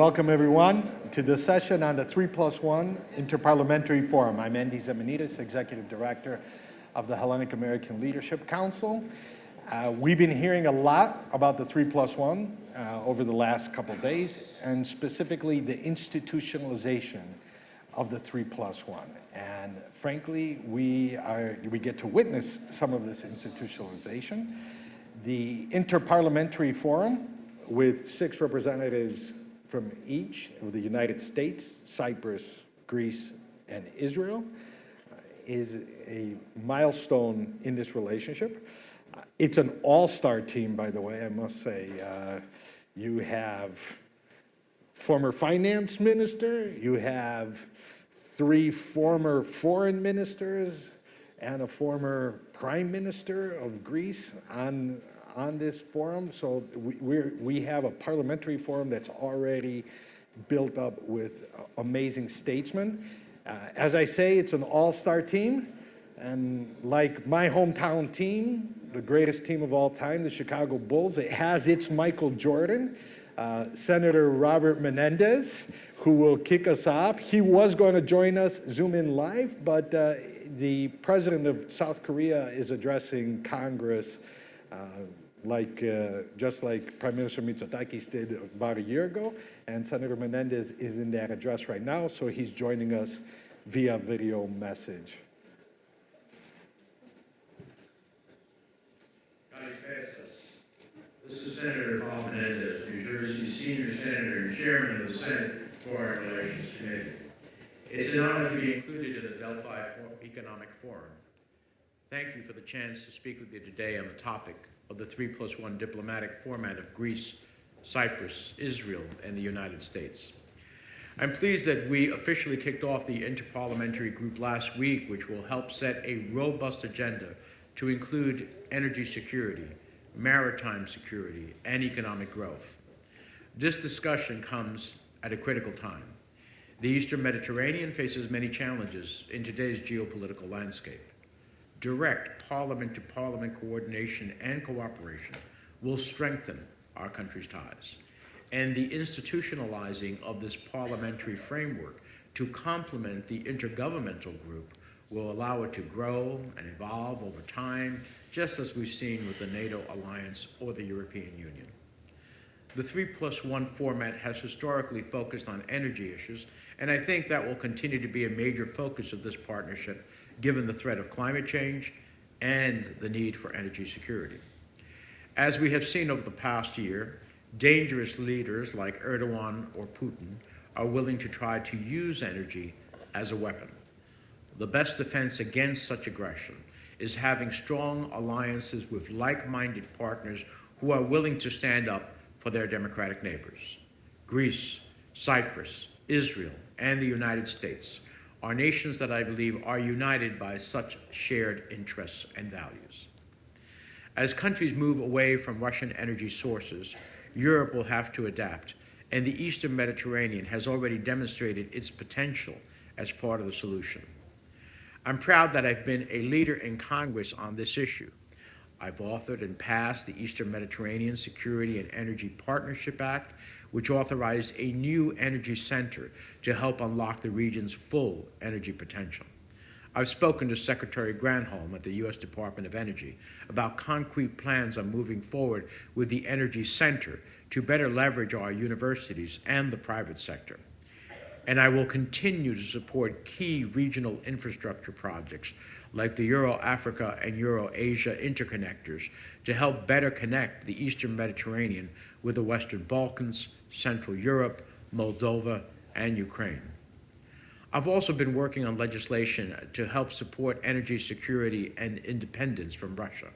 Welcome, everyone, to this session on the 3+1 Interparliamentary Forum. I'm Endy Zemenides, Executive Director of the Hellenic American Leadership Council. We've been hearing a lot about the 3+1 over the last couple of days, and specifically the institutionalization of the 3+1. And frankly, we get to witness some of this institutionalization. The Interparliamentary Forum, with 6 representatives from each of the United States, Cyprus, Greece, and Israel, is a milestone in this relationship. It's an all-star team, by the way, I must say. You have former finance minister, you have 3 former foreign ministers, and a former prime minister of Greece on this forum. So we have a parliamentary forum that's already built up with amazing statesmen. As I say, it's an all-star team. And like my hometown team, the greatest team of all time, the Chicago Bulls, it has its Michael Jordan, Senator Robert Menendez, who will kick us off. He was going to join us Zoom in live, but the president of South Korea is addressing Congress just like Prime Minister Mitsotakis did about a year ago, and Senator Menendez is in that address right now, so he's joining us via video message. This is Senator Paul Menendez, New Jersey Senior Senator and Chairman of the Senate Foreign Relations Committee. It's an honor to be included in the Delphi Economic Forum. Thank you for the chance to speak with you today on the topic of the 3+1 diplomatic format of Greece, Cyprus, Israel, and the United States. I'm pleased that we officially kicked off the Interparliamentary Group last week, which will help set a robust agenda to include energy security, maritime security, and economic growth. This discussion comes at a critical time. The Eastern Mediterranean faces many challenges in today's geopolitical landscape. Direct parliament-to-parliament coordination and cooperation will strengthen our country's ties. And the institutionalizing of this parliamentary framework to complement the intergovernmental group will allow it to grow and evolve over time, just as we've seen with the NATO alliance or the European Union. The 3+1 format has historically focused on energy issues, and I think that will continue to be a major focus of this partnership, given the threat of climate change and the need for energy security. As we have seen over the past year, dangerous leaders like Erdogan or Putin are willing to try to use energy as a weapon. The best defense against such aggression is having strong alliances with like-minded partners who are willing to stand up for their democratic neighbors. Greece, Cyprus, Israel, and the United States are nations that I believe are united by such shared interests and values. As countries move away from Russian energy sources, Europe will have to adapt, and the Eastern Mediterranean has already demonstrated its potential as part of the solution. I'm proud that I've been a leader in Congress on this issue. I've authored and passed the Eastern Mediterranean Security and Energy Partnership Act, which authorized a new energy center to help unlock the region's full energy potential. I've spoken to Secretary Granholm at the U.S. Department of Energy about concrete plans on moving forward with the Energy Center to better leverage our universities and the private sector. And I will continue to support key regional infrastructure projects like the Euro-Africa and Euro-Asia interconnectors to help better connect the Eastern Mediterranean with the Western Balkans, Central Europe, Moldova, and Ukraine. I've also been working on legislation to help support energy security and independence from Russia.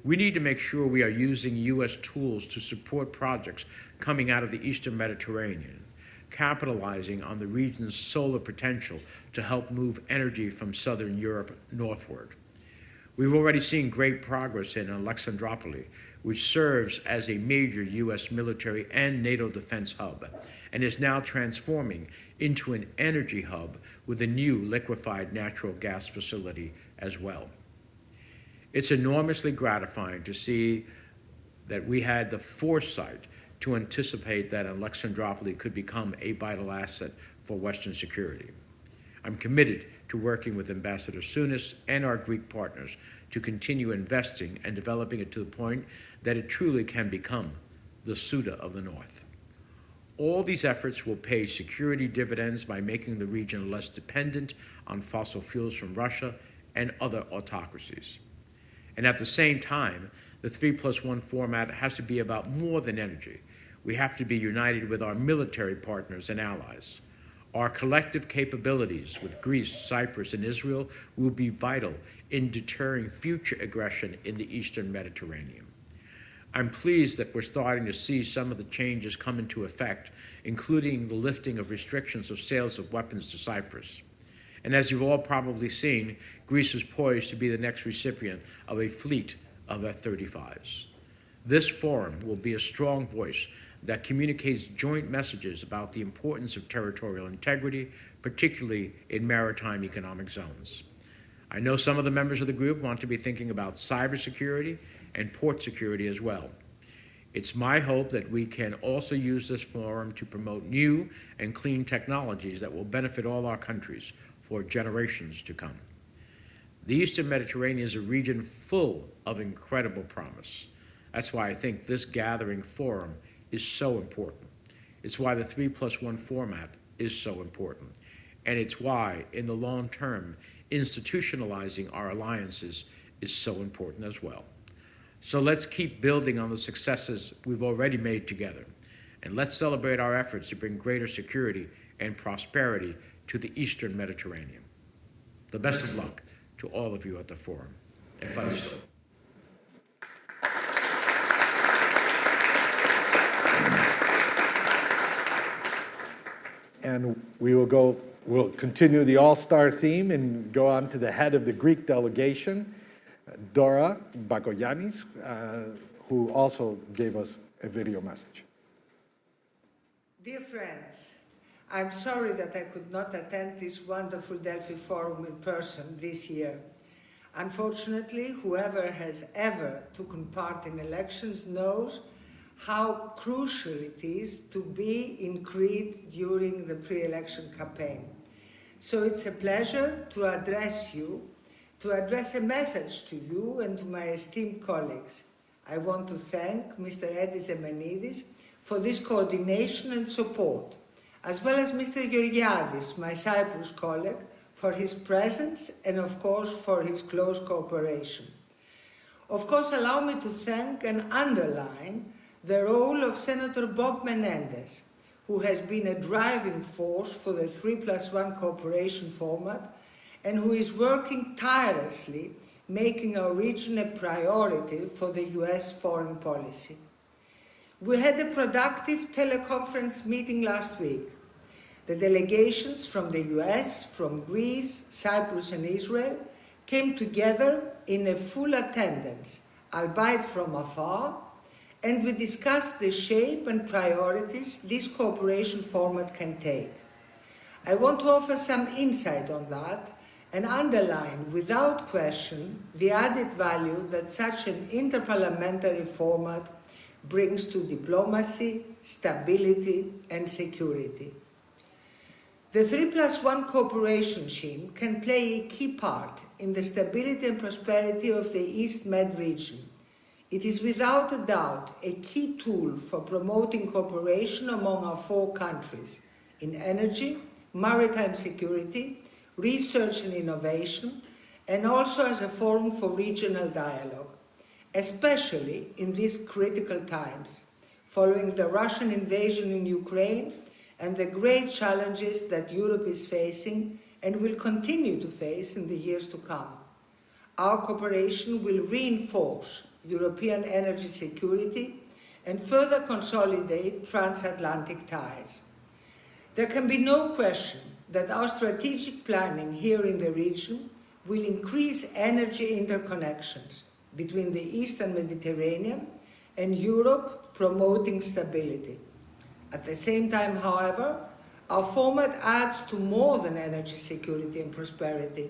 We need to make sure we are using U.S. tools to support projects coming out of the Eastern Mediterranean, capitalizing on the region's solar potential to help move energy from Southern Europe northward. We've already seen great progress in Alexandroupoli, which serves as a major U.S. military and NATO defense hub, and is now transforming into an energy hub with a new liquefied natural gas facility as well. It's enormously gratifying to see that we had the foresight to anticipate that Alexandropoli could become a vital asset for Western security. I'm committed to working with Ambassador Tsunis and our Greek partners to continue investing and developing it to the point that it truly can become the Suda of the North. All these efforts will pay security dividends by making the region less dependent on fossil fuels from Russia and other autocracies. And at the same time, the 3+1 format has to be about more than energy. We have to be united with our military partners and allies. Our collective capabilities with Greece, Cyprus, and Israel will be vital in deterring future aggression in the Eastern Mediterranean. I'm pleased that we're starting to see some of the changes come into effect, including the lifting of restrictions of sales of weapons to Cyprus. And as you've all probably seen, Greece is poised to be the next recipient of a fleet of F-35s. This forum will be a strong voice that communicates joint messages about the importance of territorial integrity, particularly in maritime economic zones. I know some of the members of the group want to be thinking about cybersecurity and port security as well. It's my hope that we can also use this forum to promote new and clean technologies that will benefit all our countries for generations to come. The Eastern Mediterranean is a region full of incredible promise. That's why I think this gathering forum is so important. It's why the 3+1 format is so important. And it's why, in the long term, institutionalizing our alliances is so important as well. So let's keep building on the successes we've already made together. And let's celebrate our efforts to bring greater security and prosperity to the Eastern Mediterranean. The best of luck to all of you at the forum. Efaristo. And we'll continue the all-star theme and go on to the head of the Greek delegation, Dora Bakoyannis, who also gave us a video message. Dear friends, I'm sorry that I could not attend this wonderful Delphi forum in person this year. Unfortunately, whoever has ever taken part in elections knows how crucial it is to be in Crete during the pre-election campaign. So it's a pleasure to address a message to you and to my esteemed colleagues. I want to thank Mr. Endy Zemenides for this coordination and support, as well as Mr. Georgiades, my Cyprus colleague, for his presence and of course for his close cooperation. Of course, allow me to thank and underline the role of Senator Bob Menendez, who has been a driving force for the 3+1 cooperation format and who is working tirelessly, making our region a priority for the US foreign policy. We had a productive teleconference meeting last week. The delegations from the US, from Greece, Cyprus and Israel came together in a full attendance, albeit from afar, and we discussed the shape and priorities this cooperation format can take. I want to offer some insight on that and underline without question the added value that such an interparliamentary format brings to diplomacy, stability and security. The 3+1 cooperation scheme can play a key part in the stability and prosperity of the East Med region. It is without a doubt a key tool for promoting cooperation among our four countries in energy, maritime security, research and innovation, and also as a forum for regional dialogue, especially in these critical times, following the Russian invasion in Ukraine and the great challenges that Europe is facing and will continue to face in the years to come. Our cooperation will reinforce European energy security and further consolidate transatlantic ties. There can be no question that our strategic planning here in the region will increase energy interconnections between the Eastern Mediterranean and Europe, promoting stability. At the same time, however, our format adds to more than energy security and prosperity.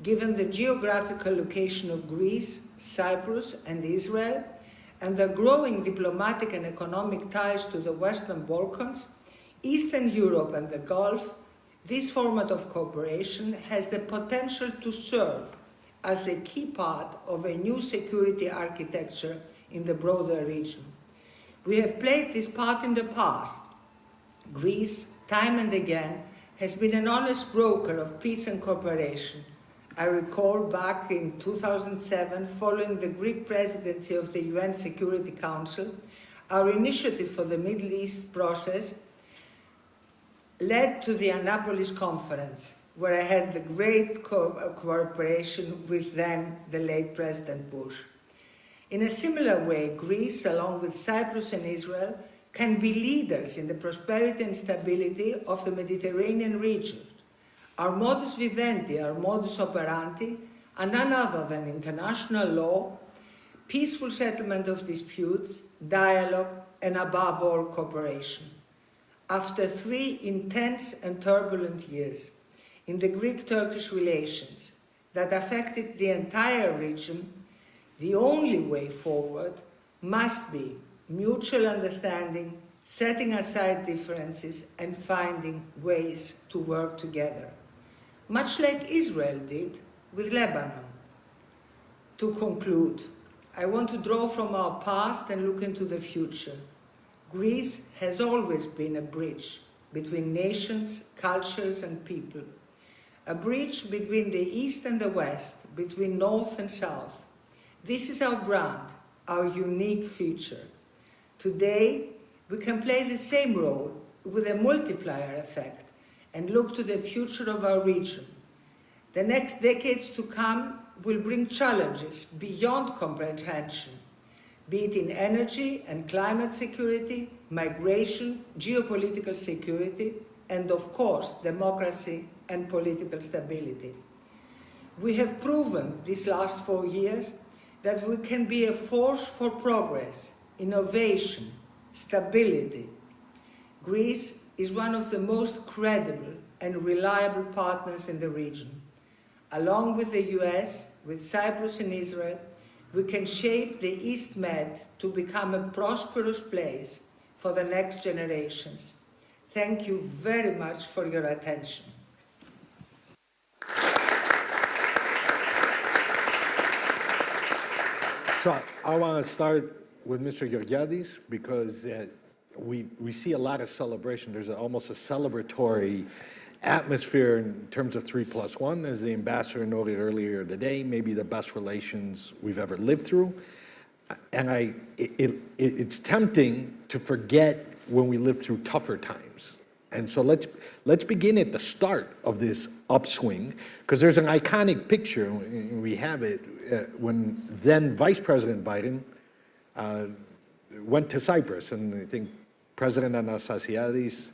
Given the geographical location of Greece, Cyprus and Israel, and the growing diplomatic and economic ties to the Western Balkans, Eastern Europe and the Gulf, this format of cooperation has the potential to serve as a key part of a new security architecture in the broader region. We have played this part in the past. Greece, time and again, has been an honest broker of peace and cooperation. I recall back in 2007, following the Greek presidency of the UN Security Council, our initiative for the Middle East process led to the Annapolis Conference, where I had the great cooperation with then the late President Bush. In a similar way, Greece, along with Cyprus and Israel, can be leaders in the prosperity and stability of the Mediterranean region. Our modus vivendi, our modus operandi, are none other than international law, peaceful settlement of disputes, dialogue, and above all, cooperation. After 3 intense and turbulent years in the Greek-Turkish relations that affected the entire region, the only way forward must be mutual understanding, setting aside differences, and finding ways to work together, much like Israel did with Lebanon. To conclude, I want to draw from our past and look into the future. Greece has always been a bridge between nations, cultures, and people, a bridge between the East and the West, between North and South. This is our brand, our unique feature. Today, we can play the same role with a multiplier effect and look to the future of our region. The next decades to come will bring challenges beyond comprehension, be it in energy and climate security, migration, geopolitical security, and of course, democracy and political stability. We have proven these last 4 years that we can be a force for progress, innovation, stability. Greece is one of the most credible and reliable partners in the region. Along with the US, with Cyprus and Israel, we can shape the East Med to become a prosperous place for the next generations. Thank you very much for your attention. So I want to start with Mr. Georgiades because we see a lot of celebration. There's almost a celebratory atmosphere in terms of 3+1. As the ambassador noted earlier today, maybe the best relations we've ever lived through. And it's tempting to forget when we lived through tougher times. And so let's begin at the start of this upswing, because there's an iconic picture, we have it, when then Vice President Biden went to Cyprus, and I think President Anastasiadis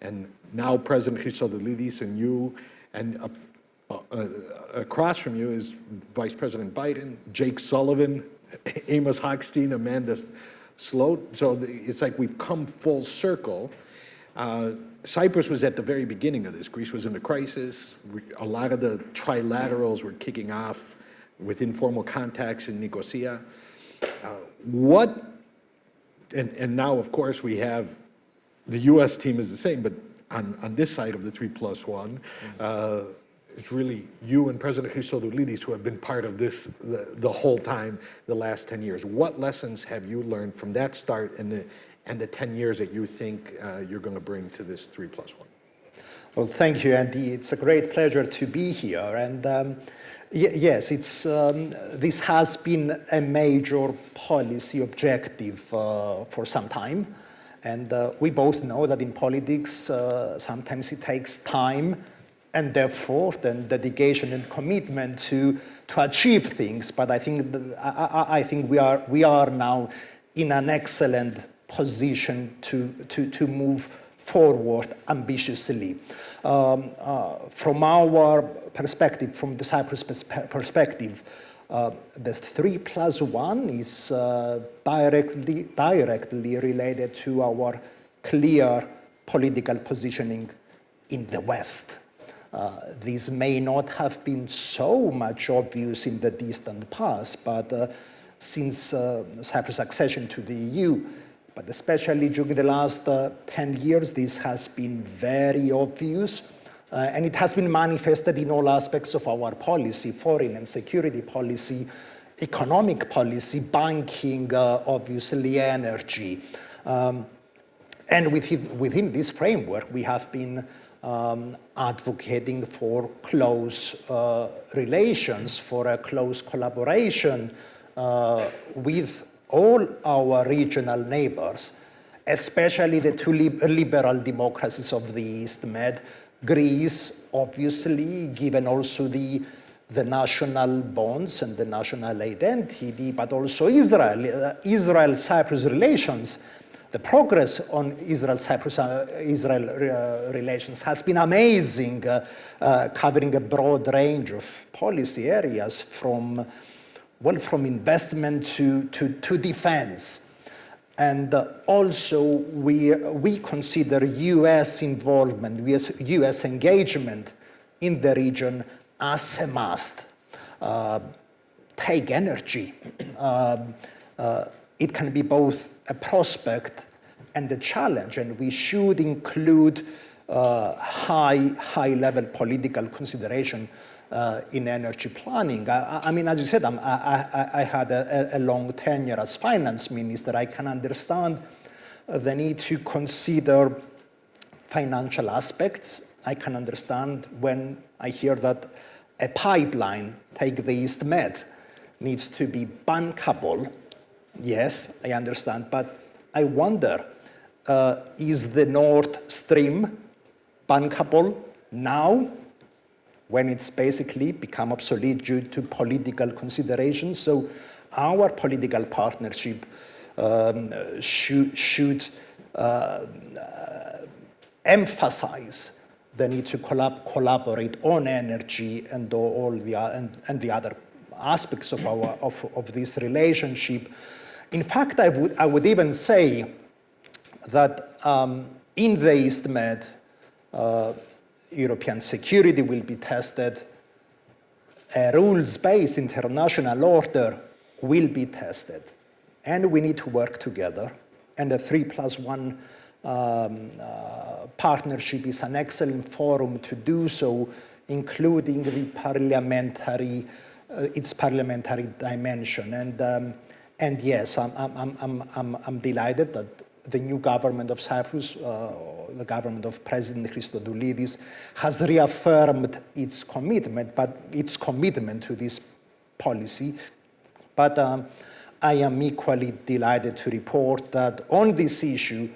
and now President Christodoulidis and you, and across from you is Vice President Biden, Jake Sullivan, Amos Hochstein, Amanda Sloat. So it's like we've come full circle. Cyprus was at the very beginning of this. Greece was in a crisis. A lot of the trilaterals were kicking off with informal contacts in Nicosia. And now, of course, we have the U.S. team is the same, but on this side of the 3+1, it's really you and President Christodoulidis who have been part of this the whole time, the last 10 years. What lessons have you learned from that start and the 10 years that you think you're going to bring to this 3+1? Well, thank you, Andy. It's a great pleasure to be here. And yes, this has been a major policy objective for some time. And we both know that in politics, sometimes it takes time and effort and dedication and commitment to achieve things. But I think we are now in an excellent position to move forward ambitiously. From our perspective, from the Cyprus perspective, the 3+1 is directly related to our clear political positioning in the West. This may not have been so much obvious in the distant past, but since Cyprus' accession to the EU. But especially during the last 10 years, this has been very obvious. And it has been manifested in all aspects of our policy, foreign and security policy, economic policy, banking, obviously energy. And within this framework, we have been advocating for close relations, for a close collaboration with all our regional neighbors, especially the two liberal democracies of the East Med, Greece, obviously, given also the national bonds and the national identity, but also Israel. Israel-Cyprus relations, the progress on Israel relations has been amazing, covering a broad range of policy areas from investment to defense. And also, we consider U.S. involvement, U.S. engagement in the region as a must. Take energy. It can be both a prospect and a challenge, and we should include high-level political consideration in energy planning. I mean, as you said, I had a long tenure as finance minister. I can understand the need to consider financial aspects. I can understand when I hear that a pipeline, take the East Med, needs to be bankable. Yes, I understand, but I wonder, is the Nord Stream bankable now, when it's basically become obsolete due to political considerations? So our political partnership should emphasize the need to collaborate on energy and all the other aspects of this relationship. In fact, I would even say that in the East Med, European security will be tested, a rules-based international order will be tested, and we need to work together. And the 3+1 partnership is an excellent forum to do so, including the its parliamentary dimension. And yes, I'm delighted that the new government of Cyprus, the government of President Christodoulidis, has reaffirmed its commitment to this policy. But I am equally delighted to report that on this issue,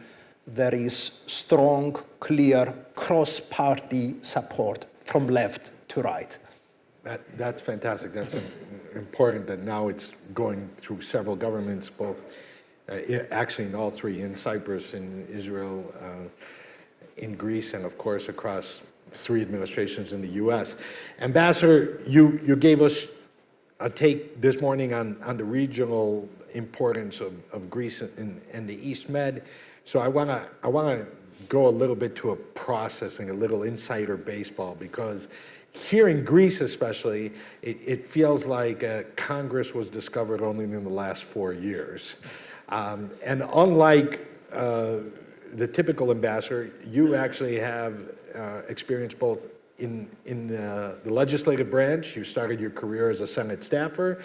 there is strong, clear, cross-party support from left to right. That's fantastic. That's important that now it's going through several governments, both actually in all three, in Cyprus, in Israel, in Greece, and of course across three administrations in the US. Ambassador, you gave us a take this morning on the regional importance of Greece and the East Med. So I wanna go a little bit to a processing, a little insider baseball, because here in Greece especially, it feels like Congress was discovered only in the last 4 years. And unlike the typical ambassador, you actually have experience both in the legislative branch. You started your career as a Senate staffer.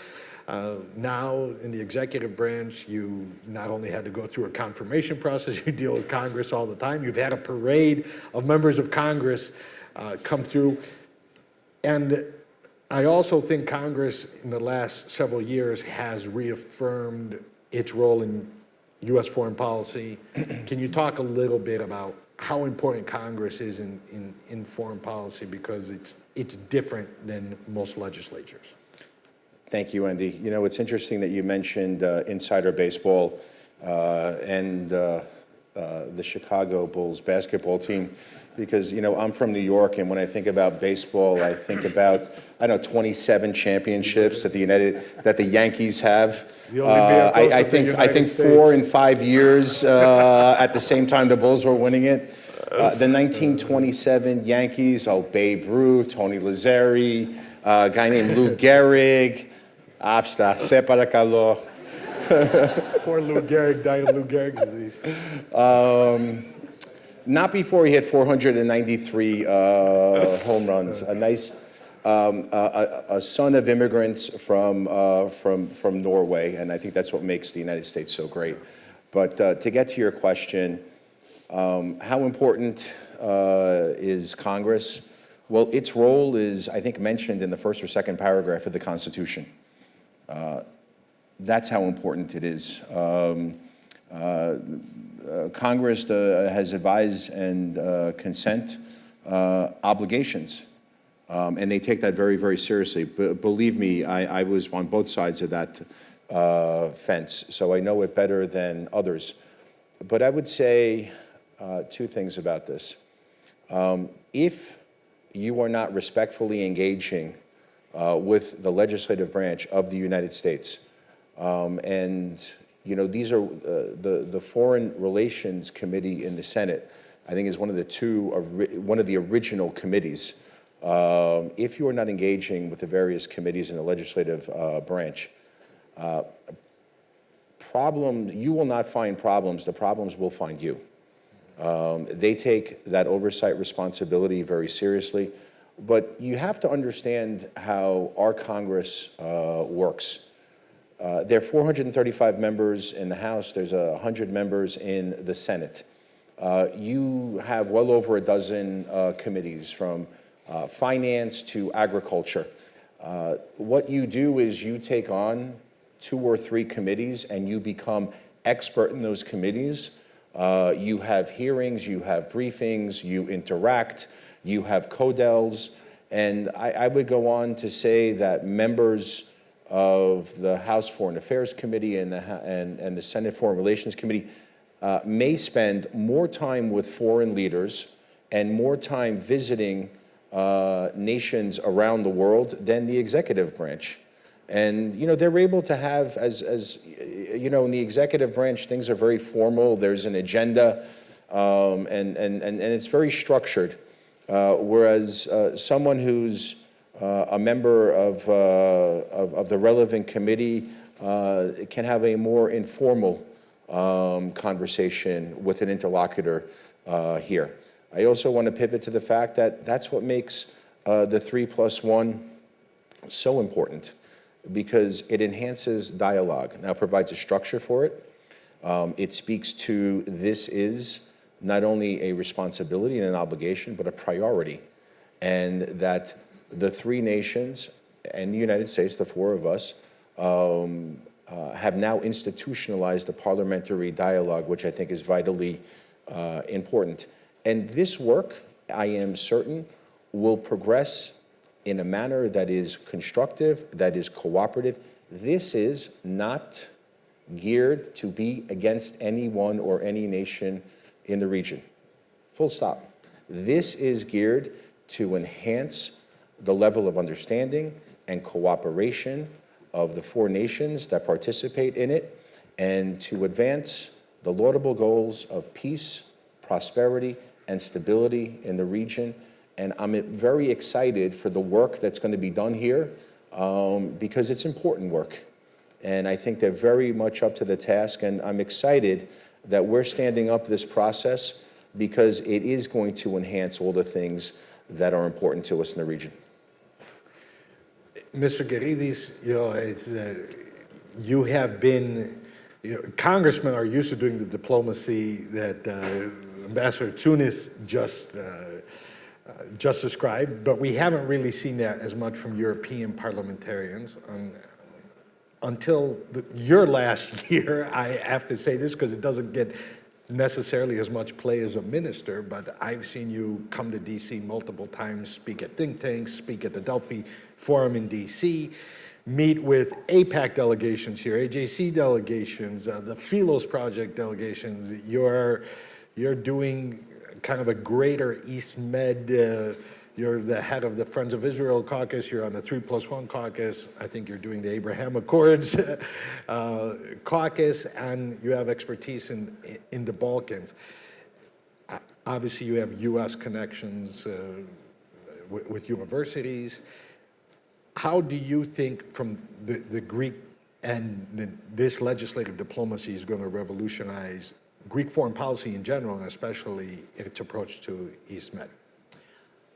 Now in the executive branch, you not only had to go through a confirmation process, you deal with Congress all the time. You've had a parade of members of Congress come through. And I also think Congress in the last several years has reaffirmed its role in U.S. foreign policy. Can you talk a little bit about how important Congress is in foreign policy, because it's different than most legislatures? Thank you, Endy. You know, it's interesting that you mentioned insider baseball and the Chicago Bulls basketball team, because, you know, I'm from New York, and when I think about baseball, I think about, 27 championships that the Yankees have. I think 4 in 5 years at the same time the Bulls were winning it. The 1927 Yankees, Babe Ruth, Tony Lazzari, a guy named Lou Gehrig, Afsta, se paracalo. Poor Lou Gehrig died of Lou Gehrig's disease. Not before he hit 493 home runs. A nice, a son of immigrants from Norway, and I think that's what makes the United States so great. But to get to your question, how important is Congress? Well, its role is, I think, mentioned in the first or second paragraph of the Constitution. That's how important it is. Congress has advised and consent obligations, and they take that very, very seriously. Believe me, I was on both sides of that fence, so I know it better than others. But I would say two things about this. If you are not respectfully engaging with the legislative branch of the United States, and you know, these are the Foreign Relations Committee in the Senate, I think, is one of the original committees. If you are not engaging with the various committees in the legislative branch, you will not find problems. The problems will find you. They take that oversight responsibility very seriously, but you have to understand how our Congress works. There are 435 members in the House. There's 100 members in the Senate. You have well over a dozen committees, from finance to agriculture. What you do is you take on 2 or 3 committees and you become expert in those committees. You have hearings, you have briefings, you interact, you have codels, and I would go on to say that members of the House Foreign Affairs Committee and the Senate Foreign Relations Committee may spend more time with foreign leaders and more time visiting nations around the world than the executive branch. And, you know, they're able to have, as you know, in the executive branch, things are very formal. There's an agenda, and it's very structured. Whereas someone who's a member of the relevant committee can have a more informal conversation with an interlocutor here. I also want to pivot to the fact that that's what makes the 3+1 so important, because it enhances dialogue. Now, it provides a structure for it. It speaks to this is not only a responsibility and an obligation, but a priority, and that the 3 nations and the United States, the 4 of us, have now institutionalized a parliamentary dialogue, which I think is vitally important. And this work, I am certain, will progress in a manner that is constructive, that is cooperative. This is not geared to be against anyone or any nation in the region. Full stop. This is geared to enhance the level of understanding and cooperation of the 4 nations that participate in it, and to advance the laudable goals of peace, prosperity, and stability in the region. And I'm very excited for the work that's going to be done here, because it's important work. And I think they're very much up to the task, and I'm excited that we're standing up this process, because it is going to enhance all the things that are important to us in the region. Mr. Kairidis, you know, you have been, you know, congressmen are used to doing the diplomacy that Ambassador Tsunis just described, but we haven't really seen that as much from European parliamentarians. Until your last year, I have to say this because it doesn't get necessarily as much play as a minister, but I've seen you come to DC multiple times, speak at think tanks, speak at the Delphi Forum in DC, meet with APAC delegations here, AJC delegations, the Philos Project delegations. You're doing kind of a greater East Med, you're the head of the Friends of Israel caucus, you're on the 3+1 caucus, I think you're doing the Abraham Accords caucus, and you have expertise in the Balkans. Obviously, you have US connections with universities. how do you think from the Greek and this legislative diplomacy is going to revolutionize Greek foreign policy in general, and especially its approach to East Med?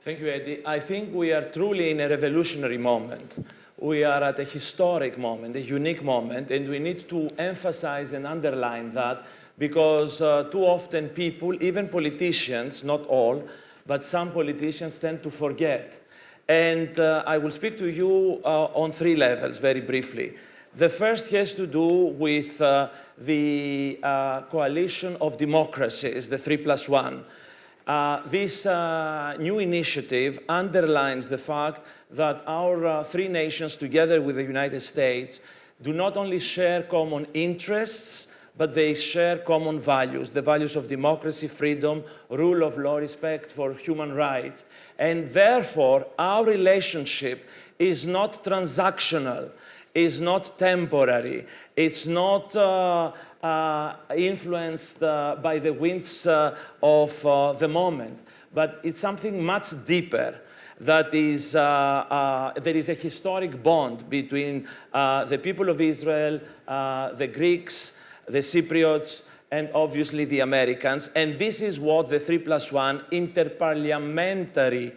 Thank you, Eddie. I think we are truly in a revolutionary moment. We are at a historic moment, a unique moment, and we need to emphasize and underline that because too often people, even politicians, not all, but some politicians tend to forget. And I will speak to you on three levels very briefly. The first has to do with the coalition of democracies, the 3+1. This new initiative underlines the fact that our three nations, together with the United States, do not only share common interests, but they share common values, the values of democracy, freedom, rule of law, respect for human rights. And therefore, our relationship is not transactional, is not temporary, it's not influenced by the winds of the moment, but it's something much deeper. That is, there is a historic bond between the people of Israel, the Greeks, the Cypriots, and obviously the Americans. And this is what the 3+1 Interparliamentary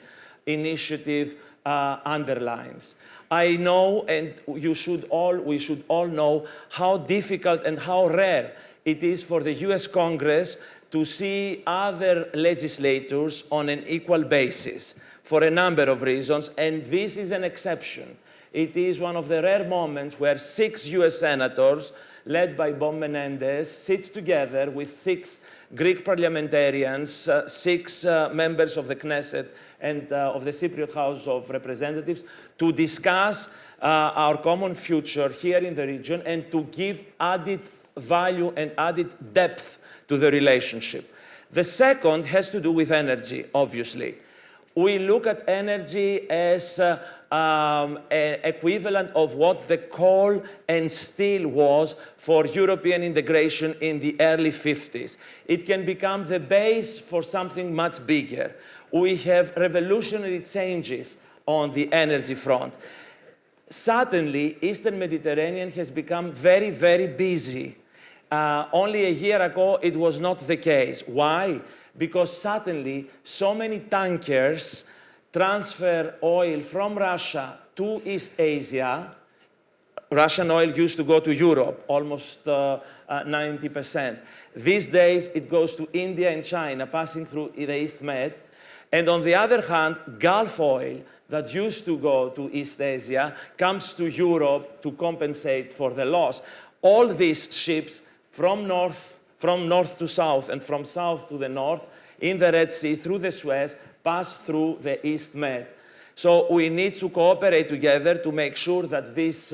initiative underlines. I know, and we should all know how difficult and how rare it is for the US Congress to see other legislators on an equal basis for a number of reasons, and this is an exception. It is one of the rare moments where 6 US senators, led by Bob Menendez, sit together with 6 Greek parliamentarians, 6 members of the Knesset and of the Cypriot House of Representatives to discuss our common future here in the region and to give added value and added depth to the relationship. The second has to do with energy, obviously. We look at energy as an equivalent of what the coal and steel was for European integration in the early 50s. It can become the base for something much bigger. We have revolutionary changes on the energy front. Suddenly, Eastern Mediterranean has become very, very busy. Only a year ago, it was not the case. Why? Because suddenly, so many tankers transfer oil from Russia to East Asia. Russian oil used to go to Europe, almost 90%. These days, it goes to India and China, passing through the East Med. And on the other hand, Gulf oil that used to go to East Asia comes to Europe to compensate for the loss. All these ships from north to south and from south to the north in the Red Sea through the Suez pass through the East Med. So we need to cooperate together to make sure that this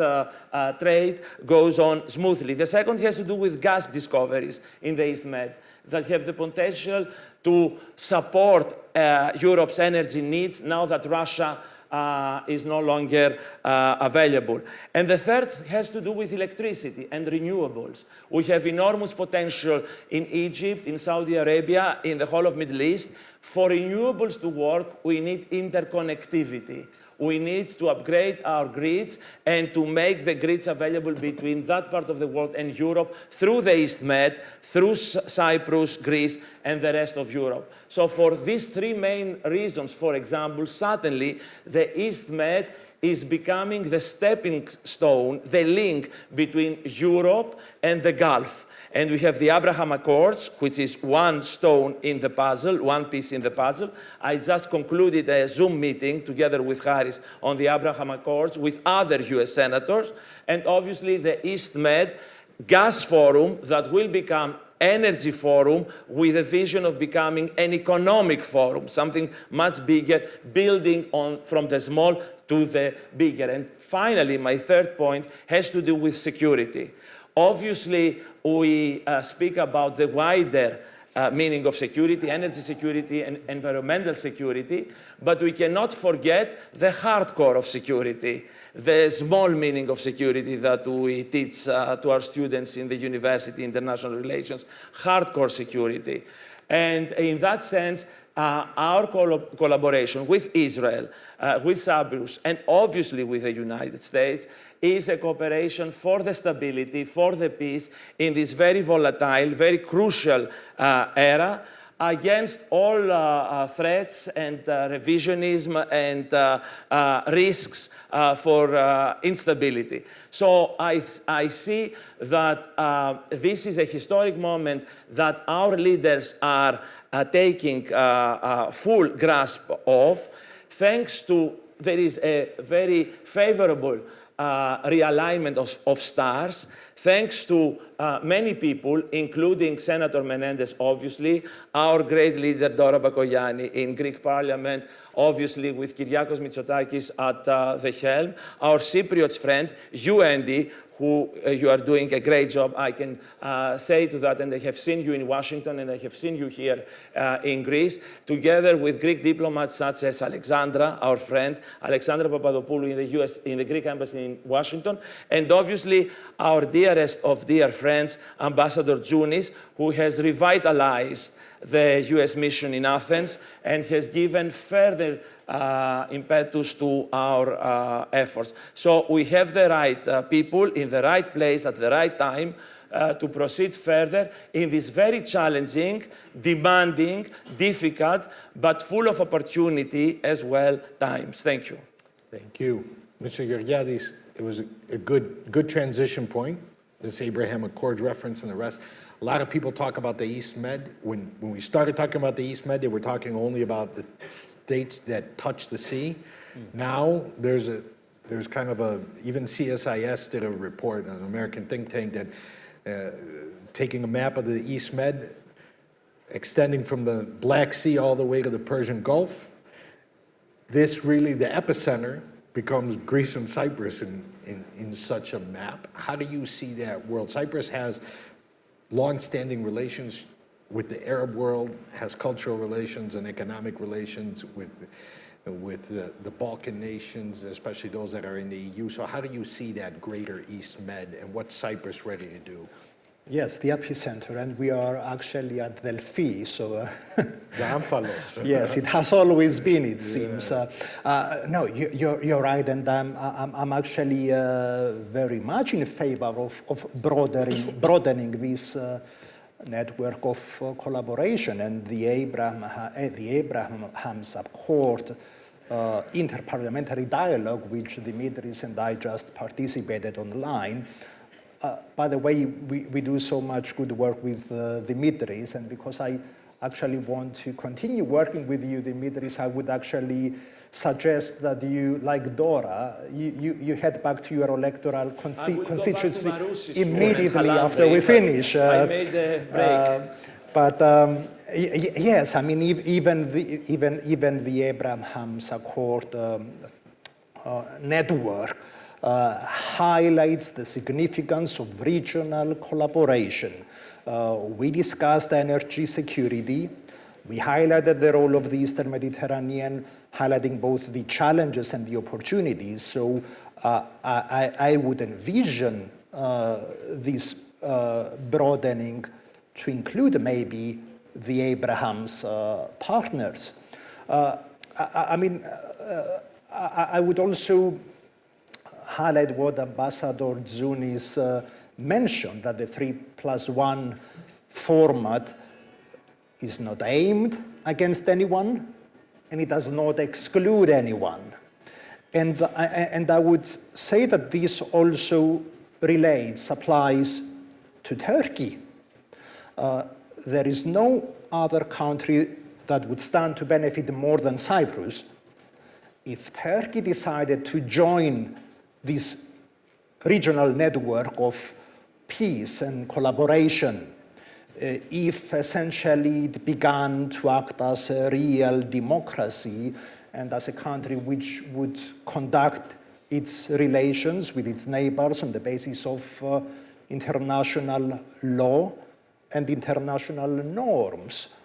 trade goes on smoothly. The second has to do with gas discoveries in the East Med that have the potential to support Europe's energy needs now that Russia is no longer available. And the third has to do with electricity and renewables. We have enormous potential in Egypt, in Saudi Arabia, in the whole of Middle East. For renewables to work, we need interconnectivity. We need to upgrade our grids and to make the grids available between that part of the world and Europe through the East Med, through Cyprus, Greece, and the rest of Europe. So for these three main reasons, for example, suddenly the East Med is becoming the stepping stone, the link between Europe and the Gulf. And we have the Abraham Accords, which is one stone in the puzzle, one piece in the puzzle. I just concluded a Zoom meeting together with Harris on the Abraham Accords with other US senators, and obviously the East Med Gas Forum that will become Energy Forum with a vision of becoming an economic forum, something much bigger, building on from the small to the bigger. And finally, my third point has to do with security. Obviously, we speak about the wider meaning of security, energy security and environmental security, but we cannot forget the hardcore of security, the small meaning of security that we teach to our students in the university, international relations, hardcore security. And in that sense, our collaboration with Israel, with Cyprus, and obviously with the United States is a cooperation for the stability, for the peace in this very volatile, very crucial era, against all threats and revisionism and risks for instability. So I see that this is a historic moment that our leaders are taking full grasp of, thanks to there is a very favorable realignment of stars, thanks to many people, including Senator Menendez, obviously, our great leader Dora Bakoyannis in Greek Parliament, obviously with Kyriakos Mitsotakis at the helm, our Cypriot friend, you, Endy, who you are doing a great job. I can say to that, and I have seen you in Washington, and I have seen you here in Greece, together with Greek diplomats such as Alexandra, our friend, Alexandra Papadopoulou in the US, in the Greek embassy in Washington, and obviously our dearest of dear friends, Ambassador Tsunis, who has revitalized the US mission in Athens and has given further impetus to our efforts. So we have the right people in the right place at the right time to proceed further in this very challenging, demanding, difficult, but full of opportunity as well times. Thank you. Thank you. Mr. Georgiades, it was a good transition point, this Abraham Accords reference and the rest. A lot of people talk about the East Med. When we started talking about the East Med, they were talking only about the states that touch the sea. Now there's kind of even CSIS did a report, an American think tank, that taking a map of the East Med, extending from the Black Sea all the way to the Persian Gulf, this really, the epicenter becomes Greece and Cyprus in such a map. How do you see that world? Cyprus has long-standing relations with the Arab world, has cultural relations and economic relations with the Balkan nations, especially those that are in the EU. So how do you see that greater East Med, and what's Cyprus ready to do? Yes, the epicenter, and we are actually at Delphi, so... The Amphalos. Yes, it has always been, it seems. No, you're right, and I'm actually very much in favor of broadening this network of collaboration, and the Abraham's Accord interparliamentary dialogue, which Dimitris and I just participated online. By the way, we do so much good work with Dimitris, and because I actually want to continue working with you, Dimitris, I would actually suggest that you, like Dora, you head back to your electoral constituency immediately after we finish. I made a break. Yes, I mean, even the Abraham's Accord network highlights the significance of regional collaboration. We discussed energy security. We highlighted the role of the Eastern Mediterranean, highlighting both the challenges and the opportunities. So I would envision this broadening to include maybe the Abraham's partners. I would also highlight what Ambassador Tsunis mentioned, that the 3+1 format is not aimed against anyone, and it does not exclude anyone. And I would say that this also applies to Turkey. There is no other country that would stand to benefit more than Cyprus. If Turkey decided to join this regional network of peace and collaboration, if essentially it began to act as a real democracy and as a country which would conduct its relations with its neighbors on the basis of international law and international norms.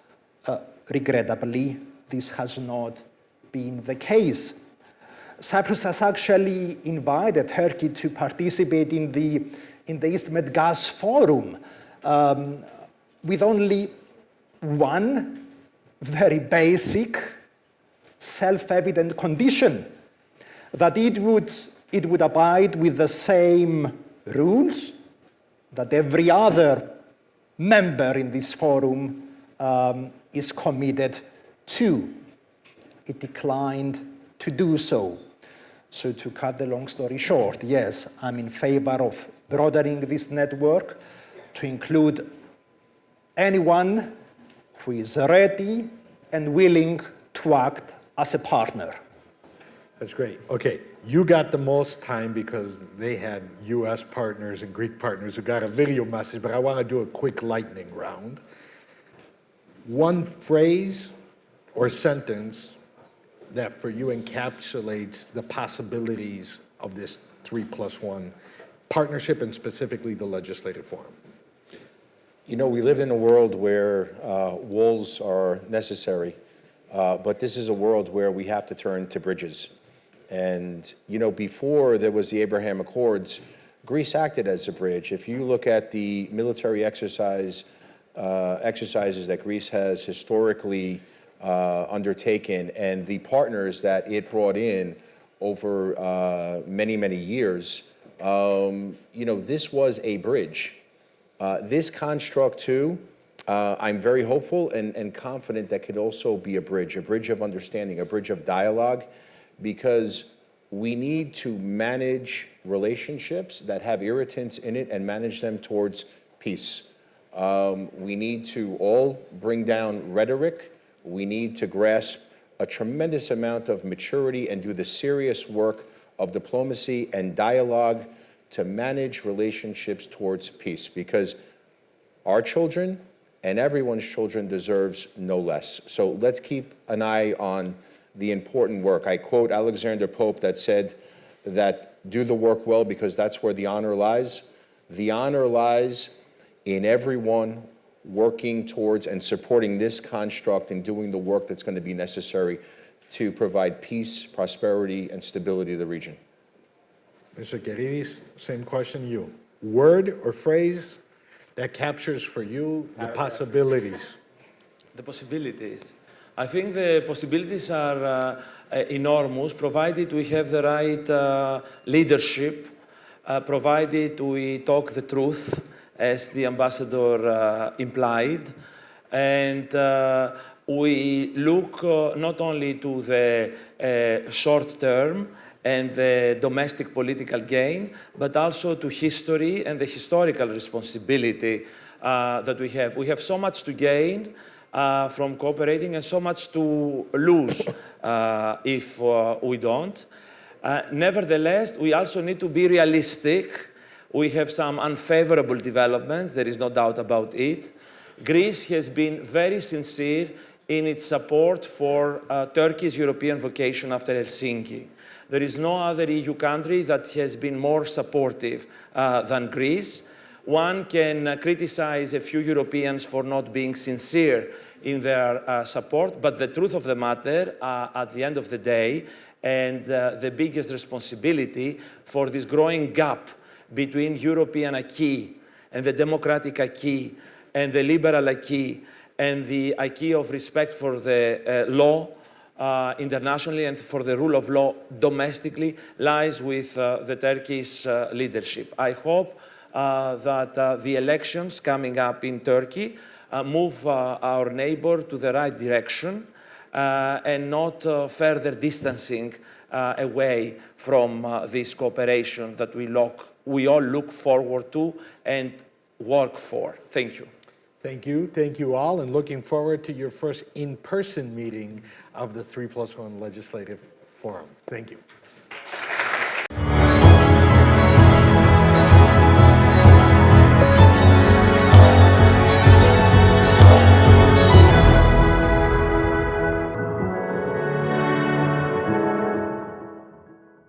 Regrettably, this has not been the case. Cyprus has actually invited Turkey to participate in the East Med Gas Forum with only one very basic, self-evident condition that it would abide with the same rules that every other member in this forum is committed to. It declined to do so. So to cut the long story short, yes, I'm in favor of broadening this network to include anyone who is ready and willing to act as a partner. That's great. Okay, you got the most time because they had US partners and Greek partners who got a video message, but I want to do a quick lightning round. One phrase or sentence that for you encapsulates the possibilities of this 3+1 partnership and specifically the legislative forum. You know, we live in a world where walls are necessary, but this is a world where we have to turn to bridges. And, you know, before there was the Abraham Accords, Greece acted as a bridge. If you look at the military exercises that Greece has historically undertaken and the partners that it brought in over many, many years, you know, this was a bridge. This construct, too, I'm very hopeful and confident that could also be a bridge of understanding, a bridge of dialogue, because we need to manage relationships that have irritants in it and manage them towards peace. We need to all bring down rhetoric. We need to grasp a tremendous amount of maturity and do the serious work of diplomacy and dialogue to manage relationships towards peace, because our children and everyone's children deserves no less. So let's keep an eye on the important work. I quote Alexander Pope that said that do the work well because that's where the honor lies. The honor lies in everyone working towards and supporting this construct and doing the work that's going to be necessary to provide peace, prosperity, and stability to the region. Mr. Kairidis, same question to you. Word or phrase that captures for you the possibilities? The possibilities. I think the possibilities are enormous, provided we have the right leadership, provided we talk the truth, as the ambassador implied, and we look not only to the short term and the domestic political gain, but also to history and the historical responsibility that we have. We have so much to gain from cooperating and so much to lose if we don't. Nevertheless, we also need to be realistic. We have some unfavorable developments, there is no doubt about it. Greece has been very sincere in its support for Turkey's European vocation after Helsinki. There is no other EU country that has been more supportive than Greece. One can criticize a few Europeans for not being sincere in their support, but the truth of the matter, at the end of the day, and the biggest responsibility for this growing gap between European acquis and the democratic acquis and the liberal acquis and the acquis of respect for the law internationally and for the rule of law domestically lies with the Turkish leadership. I hope that the elections coming up in Turkey move our neighbor to the right direction and not further distancing away from this cooperation that we all look forward to and work for. Thank you. Thank you. Thank you all, and looking forward to your first in-person meeting of the 3+1 Legislative Forum. Thank you.